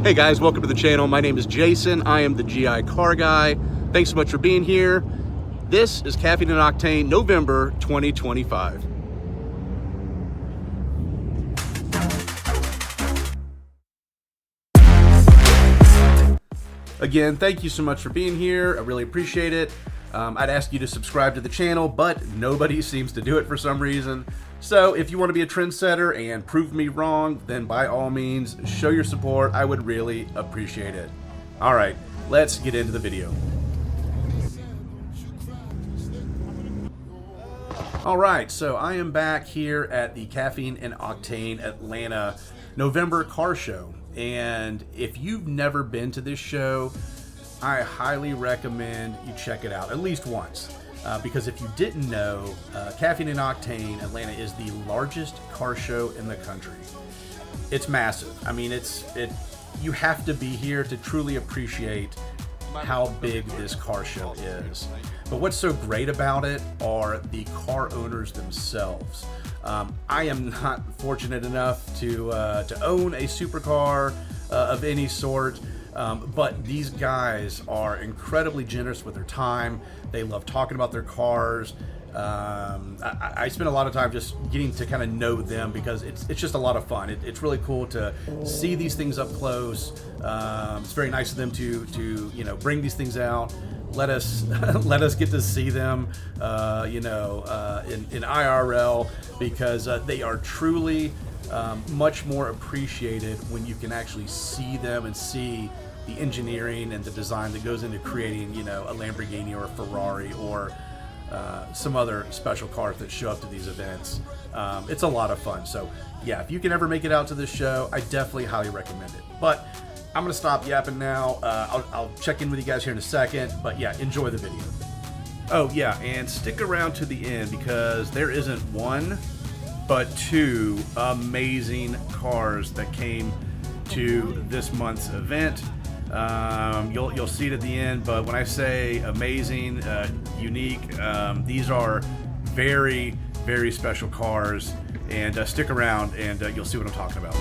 Hey guys, welcome to the channel. My name is Jason. I am the GI Car Guy. Thanks so much for being here. This is Caffeine and Octane, November 2025. Again, thank you so much for being here. I really appreciate it. I'd ask you to subscribe to the channel, but nobody seems to do it for some reason. So if you want to be a trendsetter and prove me wrong, then by all means, show your support. I would really appreciate it. All right, let's get into the video. All right, so I am back here at the Caffeine and Octane Atlanta November car show. And if you've never been to this show, I highly recommend you check it out at least once. Because if you didn't know, Caffeine and Octane Atlanta is the largest car show in the country. It's massive. I mean, you have to be here to truly appreciate how big this car show is. But what's so great about it are the car owners themselves. I am not fortunate enough to own a supercar of any sort. But these guys are incredibly generous with their time. They love talking about their cars. I spend a lot of time just getting to kind of know them because it's just a lot of fun. It's really cool to see these things up close. It's very nice of them to bring these things out. Let us get to see them, in IRL because they are truly much more appreciated when you can actually see them and see the engineering and the design that goes into creating, a Lamborghini or a Ferrari or some other special cars that show up to these events. It's a lot of fun. So yeah, if you can ever make it out to this show, I definitely highly recommend it. But I'm gonna stop yapping now. I'll check in with you guys here in a second, but yeah, enjoy the video. Oh yeah, and stick around to the end because there isn't one, but two amazing cars that came to this month's event. You'll see it at the end, but when I say amazing, unique, these are very, very special cars, and stick around and you'll see what I'm talking about.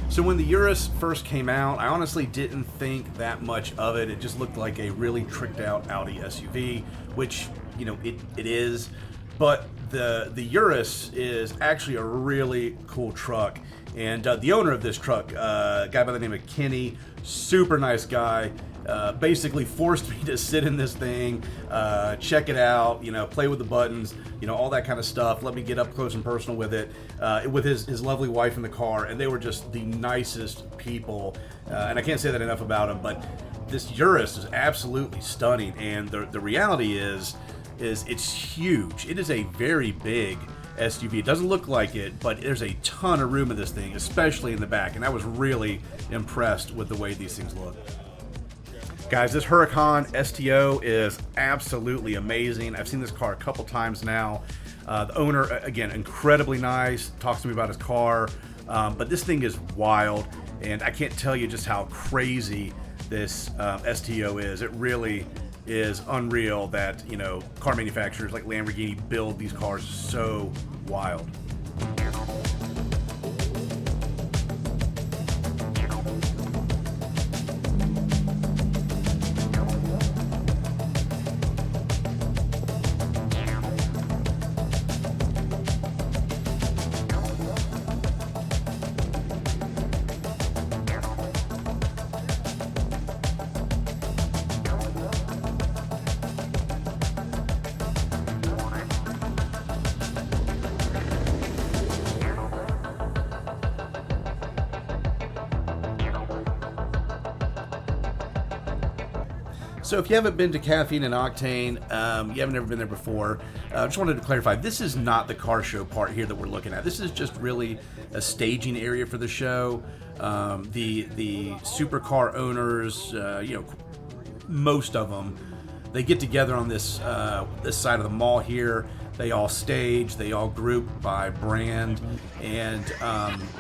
So when the Urus first came out, I honestly didn't think that much of it. It just looked like a really tricked out Audi SUV, which, it is. But the Urus is actually a really cool truck. And the owner of this truck, a guy by the name of Kenny, super nice guy, basically forced me to sit in this thing, check it out, play with the buttons, all that kind of stuff. Let me get up close and personal with it, with his lovely wife in the car, and they were just the nicest people. And I can't say that enough about them, but this Urus is absolutely stunning. And the reality is it's huge. It is a very big SUV. It doesn't look like it, but there's a ton of room in this thing, especially in the back. And I was really impressed with the way these things look. Guys, this Huracan STO is absolutely amazing. I've seen this car a couple times now. The owner, again, incredibly nice, talks to me about his car, but this thing is wild, and I can't tell you just how crazy this STO is. It really is unreal that, car manufacturers like Lamborghini build these cars so wild. So if you haven't been to Caffeine and Octane, you haven't ever been there before, I just wanted to clarify, this is not the car show part here that we're looking at. This is just really a staging area for the show. The supercar owners, most of them, they get together on this this side of the mall here. They all stage, they all group by brand, and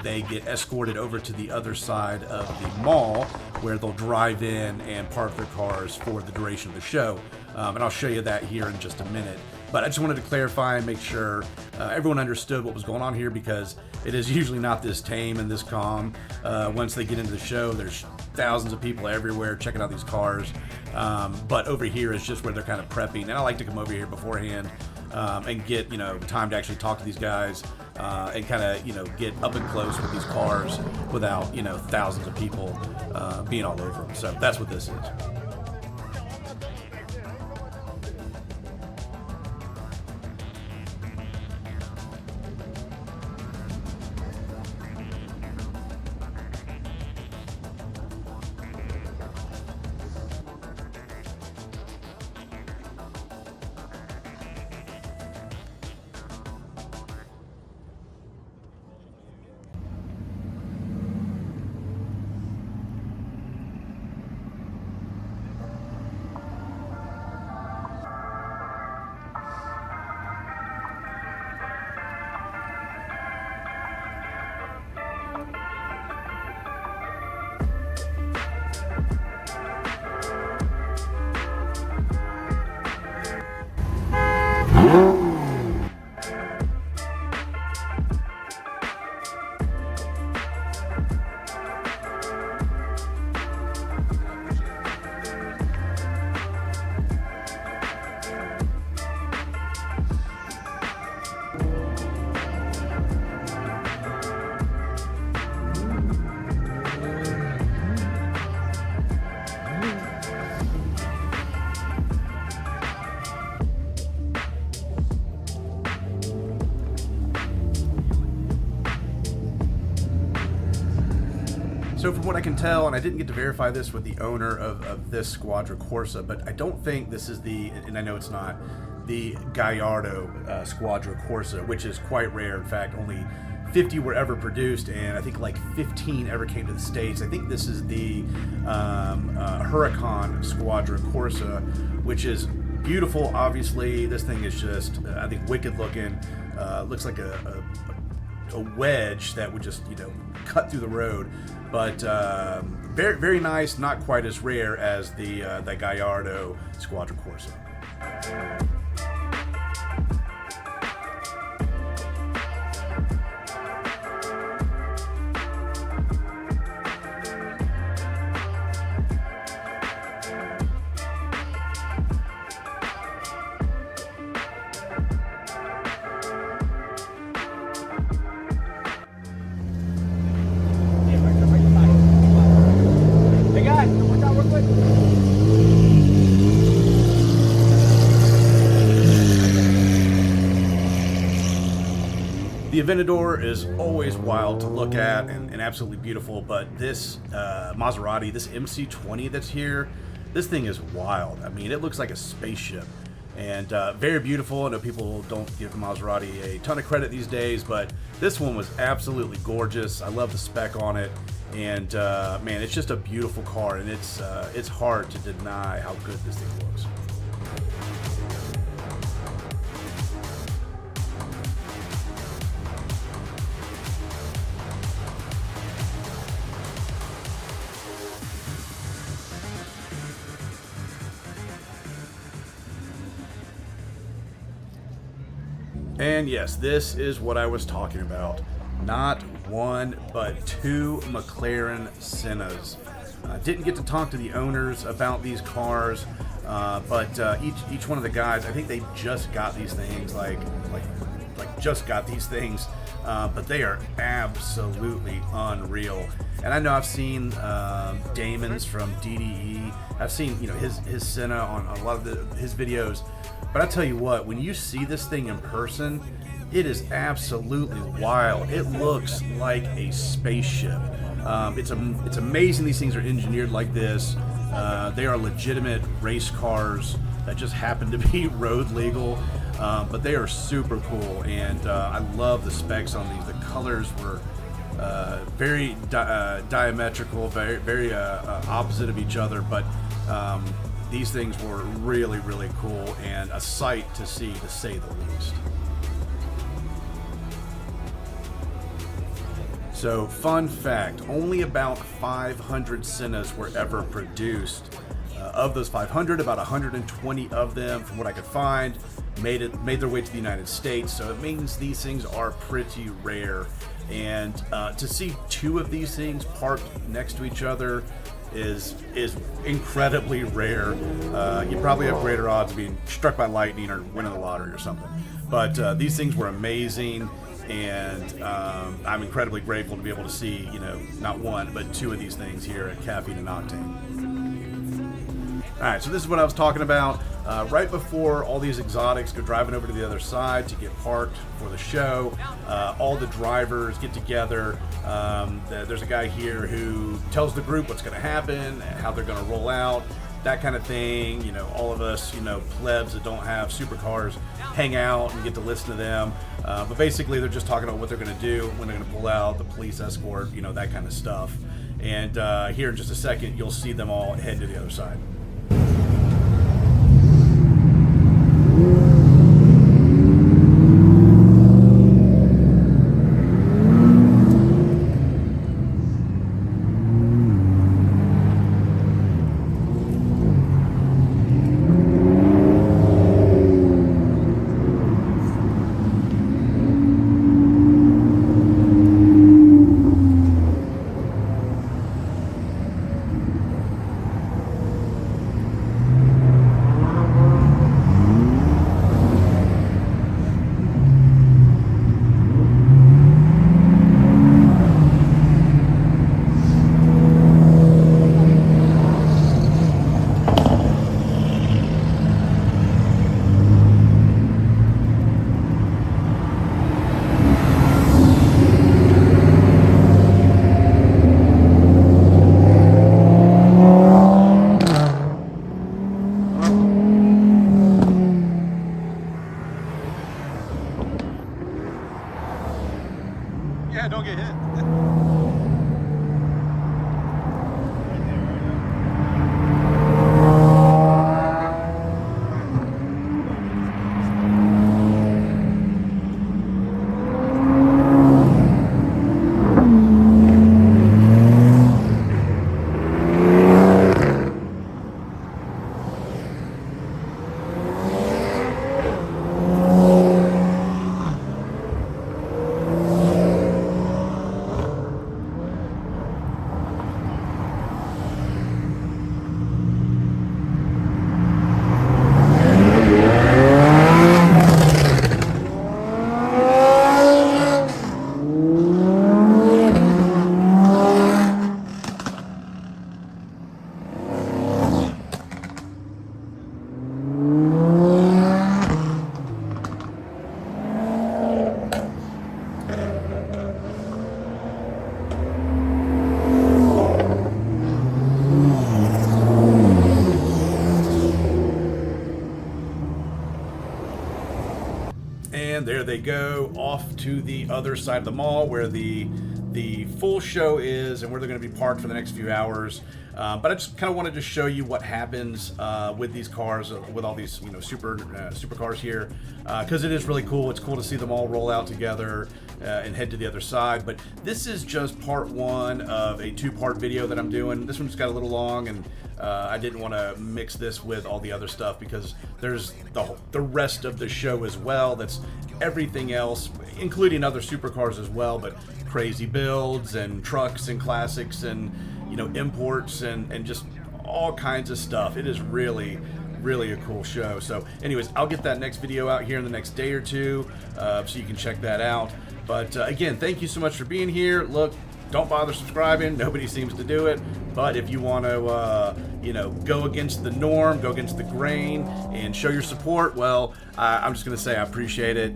they get escorted over to the other side of the mall where they'll drive in and park their cars for the duration of the show. And I'll show you that here in just a minute. But I just wanted to clarify and make sure everyone understood what was going on here, because it is usually not this tame and this calm. Once they get into the show, there's thousands of people everywhere checking out these cars. But over here is just where they're kind of prepping. And I like to come over here beforehand and get, time to actually talk to these guys and kind of, get up and close with these cars without, thousands of people being all over them. So that's what this is. So from what I can tell, and I didn't get to verify this with the owner of this Squadra Corsa, but I don't think this is and I know it's not, the Gallardo Squadra Corsa, which is quite rare. In fact, only 50 were ever produced, and I think like 15 ever came to the States. I think this is the Huracan Squadra Corsa, which is beautiful. Obviously, this thing is just, I think, wicked looking. Looks like a wedge that would just, cut through the road. But very, very nice. Not quite as rare as the Gallardo Squadra Corsa. The Aventador is always wild to look at and absolutely beautiful, but this Maserati, this MC20 that's here, this thing is wild. I mean, it looks like a spaceship, and very beautiful. I know people don't give the Maserati a ton of credit these days, but this one was absolutely gorgeous. I love the spec on it, and man, it's just a beautiful car, and it's hard to deny how good this thing looks. And yes, this is what I was talking about. Not one, but two McLaren Sennas. Didn't get to talk to the owners about these cars, but each one of the guys, I think they just got these things, like just got these things, but they are absolutely unreal. And I know I've seen Damon's from DDE. I've seen his Senna on a lot of his videos. But I tell you what, when you see this thing in person, it is absolutely wild. It looks like a spaceship. It's amazing these things are engineered like this. They are legitimate race cars that just happen to be road legal, but they are super cool, and I love the specs on these. The colors were diametrical, very opposite of each other, but these things were really, really cool and a sight to see, to say the least. So, fun fact, only about 500 Sennas were ever produced. Of those 500, about 120 of them, from what I could find, made their way to the United States. So it means these things are pretty rare. And to see two of these things parked next to each other is incredibly rare. You probably have greater odds of being struck by lightning or winning the lottery or something. But these things were amazing. And I'm incredibly grateful to be able to see, not one, but two of these things here at Caffeine and Octane. All right, so this is what I was talking about. Right before all these exotics go driving over to the other side to get parked for the show, all the drivers get together. There's a guy here who tells the group what's going to happen, how they're going to roll out, that kind of thing. All of us, plebs that don't have supercars, hang out and get to listen to them. But basically, they're just talking about what they're going to do, when they're going to pull out, the police escort, that kind of stuff. And here in just a second, you'll see them all head to the other side. Yeah, don't get hit. And there they go, off to the other side of the mall where the full show is and where they're going to be parked for the next few hours. But I just kind of wanted to show you what happens with these cars, with all these supercars here, because it is really cool. It's cool to see them all roll out together and head to the other side. But this is just part one of a two-part video that I'm doing. This one just got a little long, and I didn't want to mix this with all the other stuff because there's the rest of the show as well. That's everything else, including other supercars as well, but crazy builds and trucks and classics and imports and just all kinds of stuff. It is really a cool show. So anyways, I'll get that next video out here in the next day or two, so you can check that out. But again, thank you so much for being here. Look, don't bother subscribing. Nobody seems to do it. But if you want to, go against the norm, go against the grain, and show your support, well, I'm just going to say I appreciate it.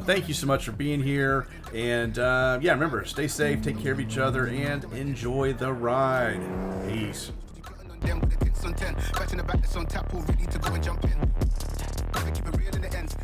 Thank you so much for being here. And yeah, remember, stay safe, take care of each other, and enjoy the ride. Peace. Them with the tits on 10, catching the back that's on tap, all ready to go and jump in. Gotta keep it real in the end.